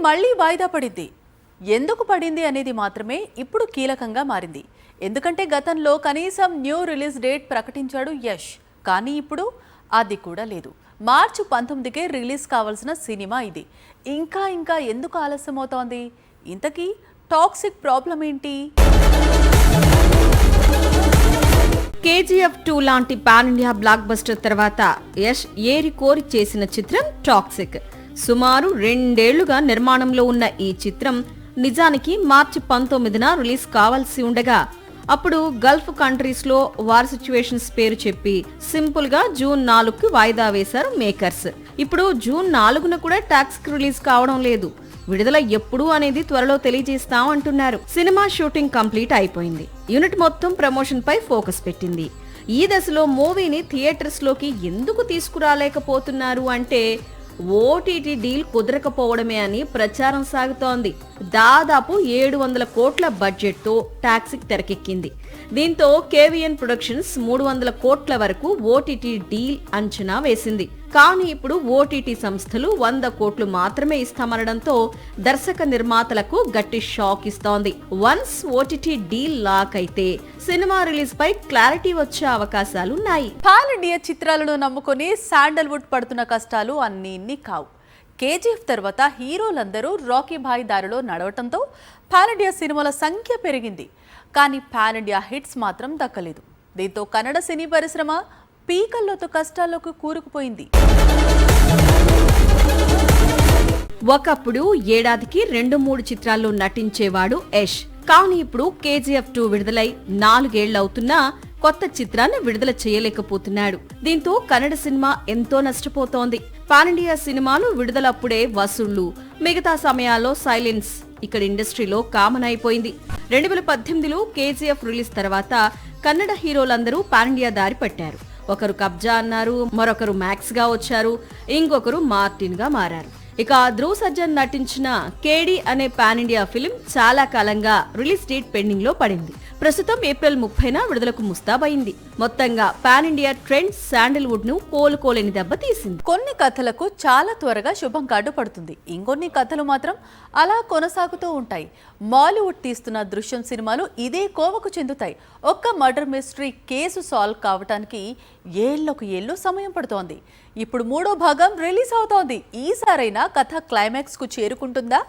మళ్ళీ వాయిదా పడింది. ఎందుకు పడింది అనేది మాత్రమే ఇప్పుడు కీలకంగా మారింది. ఎందుకంటే గతంలో కనీసం న్యూ రిలీజ్ డేట్ ప్రకటించాడు యష్, కానీ ఇప్పుడు అది కూడా లేదు. మార్చి 19కే రిలీజ్ కావాల్సిన సినిమా ఇది. ఇంకా ఎందుకు ఆలస్యం అవుతోంది? ఇంతకీ టాక్సిక్ ప్రాబ్లం ఏంటి? KGF 2 లాంటి పాన్ ఇండియా బ్లాక్ బస్టర్ తర్వాత యష్ ఏరి కోరి చేసిన చిత్రం టాక్సిక్. సుమారు 2 ఏళ్లుగా నిర్మాణంలో ఉన్న ఈ చిత్రం నిజానికి మార్చి 19న రిలీజ్ కావాల్సి ఉండగా అప్పుడు గల్ఫ్ కంట్రీస్ లో వార్ సిచ్యువేషన్స్ పేరు చెప్పి సింపుల్ గా జూన్ 4కి వాయిదా వేశారు మేకర్స్. ఇప్పుడు జూన్ 4న కూడా టాక్సిక్ రిలీజ్ కావడం లేదు. విడుదల ఎప్పుడు అనేది త్వరలో తెలియజేస్తాం అంటున్నారు. సినిమా షూటింగ్ కంప్లీట్ అయిపోయింది. యూనిట్ మొత్తం ప్రమోషన్ పై ఫోకస్ పెట్టింది. ఈ దశలో మూవీని థియేటర్స్ లోకి ఎందుకు తీసుకురాలేకపోతున్నారు అంటే ఓటీటీ డీల్ కుదరకపోవడమే అని ప్రచారం సాగుతోంది. దాదాపు 700 కోట్ల బడ్జెట్ తో టాక్సిక్ తెరకెక్కింది. దీంతో కేవీఎన్ ప్రొడక్షన్స్ 300 కోట్ల వరకు ఓటీటీ డీల్ అంచనా వేసింది. కానీ ఇప్పుడు ఓటీటీ సంస్థలు 100 కోట్లు మాత్రమే ఇస్తామనడంతో దర్శక నిర్మాతలకు గట్టి షాక్ ఇస్తోంది. వన్స్ ఓటీటీ డీల్ లాక్ అయితే సినిమా రిలీజ్ పై క్లారిటీ వచ్చే అవకాశాలున్నాయి. పాన్ ఇండియా చిత్రాలను నమ్ముకొని శాండల్వుడ్ పడుతున్న కష్టాలు అన్నీ కావు. కేజీఎఫ్ తర్వాత హీరోలందరూ రాకీ భాయ్ దారిలో నడవటంతో పాన్ ఇండియా సినిమాల సంఖ్య పెరిగింది. కానీ పాన్ ఇండియా హిట్స్ మాత్రం దక్కలేదు. దీంతో కన్నడ సినీ పరిశ్రమ పీకల్లోతో కష్టాల్లోకి కూరుకుపోయింది. ఒకప్పుడు ఏడాదికి 2-3 చిత్రాల్లో నటించేవాడు యష్. కానీ ఇప్పుడు KGF 2 విడుదలై 4 ఏళ్లవుతున్నా కొత్త చిత్రాన్ని విడుదల చేయలేకపోతున్నాడు. దీంతో కన్నడ సినిమా ఎంతో నష్టపోతోంది. పాన్ ఇండియా సినిమాలు విడుదలప్పుడే వసూళ్లు, మిగతా సమయాల్లో సైలెన్స్ ఇక్కడ ఇండస్ట్రీలో కామన్ అయిపోయింది. 2018లో KGF రిలీజ్ తర్వాత కన్నడ హీరోలందరూ పాన్ ఇండియా దారి పట్టారు. ఒకరు కబ్జా అన్నారు, మరొకరు మ్యాక్స్ గా వచ్చారు, ఇంకొకరు మార్టిన్ గా మారారు. ఇక ధ్రువ్ సజ్జన్ నటించిన కేడి అనే పాన్ ఇండియా ఫిల్మ్ చాలా కాలంగా రిలీజ్ డేట్ పెండింగ్ లో పడింది. ప్రస్తుతం ఏప్రిల్ 30న విడుదలకు ముస్తాబైంది. మొత్తంగా పాన్ ఇండియా ట్రెండ్ శాండల్వుడ్ ను కోలుకోలేని దెబ్బ తీసింది. కొన్ని కథలకు చాలా త్వరగా శుభం కార్డు పడుతుంది. ఇంకొన్ని కథలు మాత్రం అలా కొనసాగుతూ ఉంటాయి. మాలీవుడ్ తీస్తున్న దృశ్యం సినిమాలు ఇదే కోవకు చెందుతాయి. ఒక్క మర్డర్ మిస్టరీ కేసు సాల్వ్ కావటానికి ఏళ్లకు సమయం పడుతోంది. ఇప్పుడు 3వ భాగం రిలీజ్ అవుతోంది. ఈసారైనా కథ క్లైమాక్స్ కు చేరుకుంటుందా?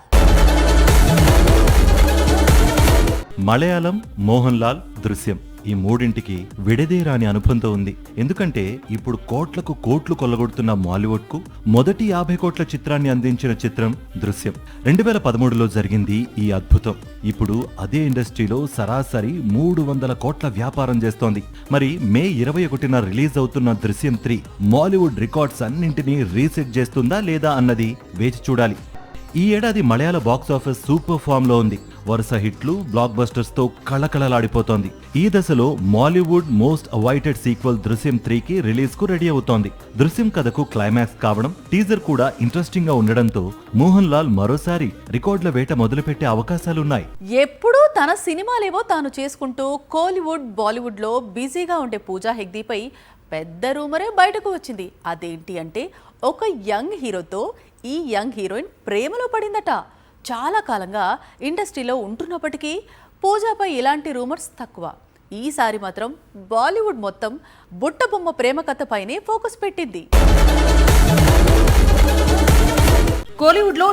మలయాళం, మోహన్ లాల్, దృశ్యం ఈ మూడింటికి విడదీరాని అనుబంధం ఉంది. ఎందుకంటే ఇప్పుడు కోట్లకు కోట్లు కొల్లగొడుతున్న మాలీవుడ్ కు మొదటి 50 కోట్ల చిత్రాన్ని అందించిన చిత్రం దృశ్యం. 2013లో జరిగింది ఈ అద్భుతం. ఇప్పుడు అదే ఇండస్ట్రీలో సరాసరి 300 కోట్ల వ్యాపారం చేస్తోంది. మరి మే 21న రిలీజ్ అవుతున్న దృశ్యం 3 మాలీవుడ్ రికార్డ్స్ అన్నింటినీ రీసెట్ చేస్తుందా లేదా అన్నది వేచి చూడాలి. ఈ ఏడాది మలయాళ బాక్స్ ఆఫీస్ సూపర్ ఫామ్ లో ఉంది. వరుస హిట్లు, బ్లాక్ బస్టర్స్ తో కళకళలాడిపోతోంది. ఈ దశలో మాలీవుడ్ మోస్ట్ అవైటెడ్ సీక్వెల్ దృశ్యం 3కి రిలీజ్ కు రెడీ అవుతోంది. దృశ్యం కథకు క్లైమాక్స్ కావడం, టీజర్ కూడా ఇంట్రెస్టింగ్ గా ఉండడంతో మోహన్ లాల్ మరోసారి రికార్డుల వేట మొదలుపెట్టే అవకాశాలున్నాయి. ఎప్పుడూ తన సినిమాలేవో తాను చేసుకుంటూ కోలీవుడ్, బాలీవుడ్ లో బిజీగా ఉండే పూజా హెగ్దేపై పెద్ద రూమరే బయటకు వచ్చింది. అదేంటి అంటే ఒక యంగ్ హీరోతో ఈ యంగ్ హీరోయిన్ ప్రేమలో పడిందట. చాలా కాలంగా ఇండస్ట్రీలో ఉంటున్నప్పటికీ పూజాపై ఇలాంటి రూమర్స్ తక్కువ. ఈసారి మాత్రం బాలీవుడ్ మొత్తం బుట్టబొమ్మ ప్రేమ కథ పైనే ఫోకస్ పెట్టింది. కోలీవుడ్ లో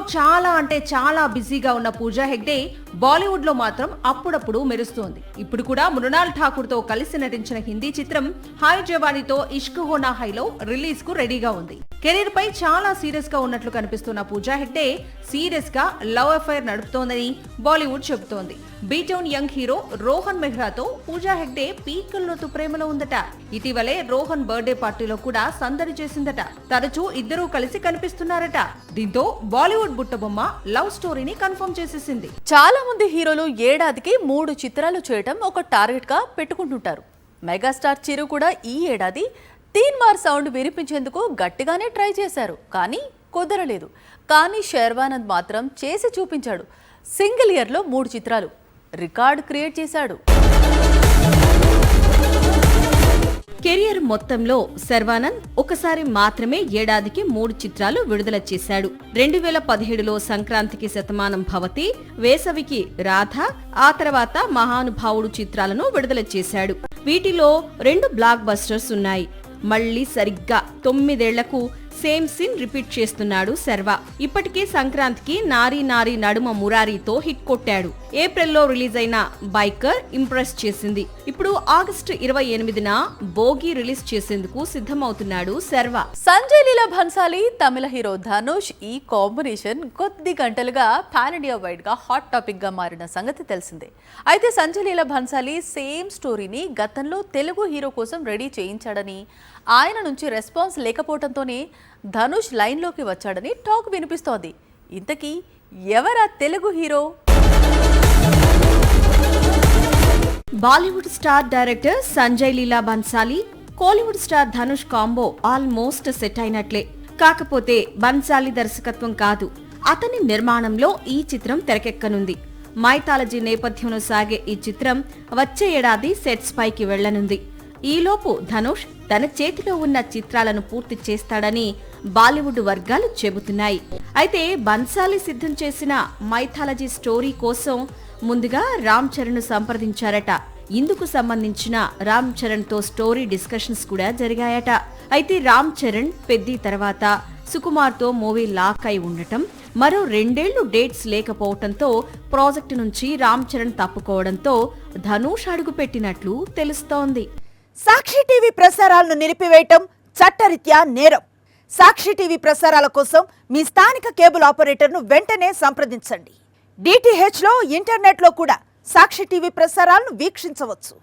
చాలా బిజీగా ఉన్న పూజా హెగ్డే బాలీవుడ్ లో మాత్రం అప్పుడప్పుడు మెరుస్తోంది. ఇప్పుడు కూడా మృణాల్ ఠాకూర్ తో కలిసి నటించిన హిందీ చిత్రం హాయ్ జవానీతో ఇష్క్ హోనా హైలో రిలీజ్ కు రెడీగా ఉంది. కెరీర్ పై చాలా సీరియస్ గా ఉన్నట్లు కనిపిస్తున్న పూజా హెగ్డే సీరియస్ గా లవ్ అఫైర్ నడుపుతోందని బాలీవుడ్ చెబుతోంది. B-Town young hero Rohan మెహ్రాతో Pooja Hegde పీకల్లోతు ప్రేమలో ఉందట. ఇటీవలే రోహన్ బర్త్డే పార్టీలో కూడా సందడి చేసిందట. తరచూ ఇద్దరూ కలిసి కనిపిస్తున్నారట. దీంతో బాలీవుడ్ బుట్టబొమ్మ లవ్ స్టోరీని కన్ఫర్మ్ చేసేసింది. చాలా మంది హీరోలు ఏడాదికి 3 చిత్రాలు చేయటం ఒక టార్గెట్ గా పెట్టుకుంటుంటారు. మెగాస్టార్ చిరు కూడా ఈ ఏడాది తీన్మార్ సౌండ్ వినిపించేందుకు గట్టిగానే ట్రై చేశారు, కానీ కుదరలేదు. కానీ శర్వానంద్ మాత్రం చేసి చూపించాడు. సింగిల్ ఇయర్లో 3 చిత్రాలు రికార్డ్ క్రియేట్ చేశాడు. కెరియర్ మొత్తంలో శర్వానంద్ ఒకసారి మాత్రమే ఏడాదికి 3 చిత్రాలు విడుదల చేశాడు. 2017లో సంక్రాంతికి శతమానం భవతి, వేసవికి రాధ, ఆ తర్వాత మహానుభావుడు చిత్రాలను విడుదల చేశాడు. వీటిలో 2 బ్లాక్ బస్టర్స్ ఉన్నాయి. మళ్లీ సరిగ్గా 9 ఏళ్లకు సేమ్ సీన్ రిపీట్ చేస్తున్నాడు శర్వా. ఇప్పటికే సంక్రాంతికి నారీ నారీ నడుమ మురారీతో హిట్ కొట్టాడు. ఏప్రిల్లో రిలీజ్ అయిన బైకర్ ఇంప్రెస్ చేసింది. ఇప్పుడు ఆగస్టు 28న భోగి రిలీజ్ చేసేందుకు సిద్ధమవుతున్నాడు శర్వా. సంజయ్ లీలా భన్సాలి, తమిళ హీరో ధనుష్ ఈ కాంబినేషన్ కొద్ది గంటలుగా పాన్ ఇండియా వైడ్ గా హాట్ టాపిక్ గా మారిన సంగతి తెలిసిందే. అయితే సంజయ్ లీలా భన్సాలి సేమ్ స్టోరీని గతంలో తెలుగు హీరో కోసం రెడీ చేయించాడని, ఆయన నుంచి రెస్పాన్స్ లేకపోవడంతోనే ధనుష్ లైన్లోకి వచ్చాడని టాక్ వినిపిస్తోంది. ఇంతకీ ఎవరా Telugu hero? Bollywood star director Sanjay Leela Bhansali, Kollywood star Dhanush combo almost set అయినట్లే. కాకపోతే బన్సాలి దర్శకత్వం కాదు, అతని నిర్మాణంలో ఈ చిత్రం తెరకెక్కనుంది. మైథాలజీ నేపథ్యంలో సాగే ఈ చిత్రం వచ్చే ఏడాది సెట్స్ పైకి వెళ్లనుంది. ఈలోపు ధనుష్ తన చేతిలో ఉన్న చిత్రాలను పూర్తి చేస్తాడని బాలీవుడ్ వర్గాలు చెబుతున్నాయి. అయితే బన్సాలి సిద్ధం చేసిన మైథాలజీ స్టోరీ కోసం ముందుగా రామ్ చరణ్ సంప్రదించారట. ఇందుకు సంబంధించిన రామ్ చరణ్ తో స్టోరీ డిస్కషన్స్ కూడా జరిగాయట. అయితే రామ్ చరణ్ పెద్ది తర్వాత సుకుమార్ తో మూవీ లాక్ అయి ఉండటం, మరో 2 ఏళ్లు డేట్స్ లేకపోవడంతో ప్రాజెక్టు నుంచి రామ్ చరణ్ తప్పుకోవడంతో ధనుష్ అడుగు పెట్టినట్లు తెలుస్తోంది. సాక్షి టీవీ ప్రసారాలను నిలిపివేయటం చట్టరీత్యా నేరం. సాక్షి టీవీ ప్రసారాల కోసం మీ స్థానిక కేబుల్ ఆపరేటర్ను వెంటనే సంప్రదించండి. DTHలో ఇంటర్నెట్లో కూడా సాక్షి టీవీ ప్రసారాలను వీక్షించవచ్చు.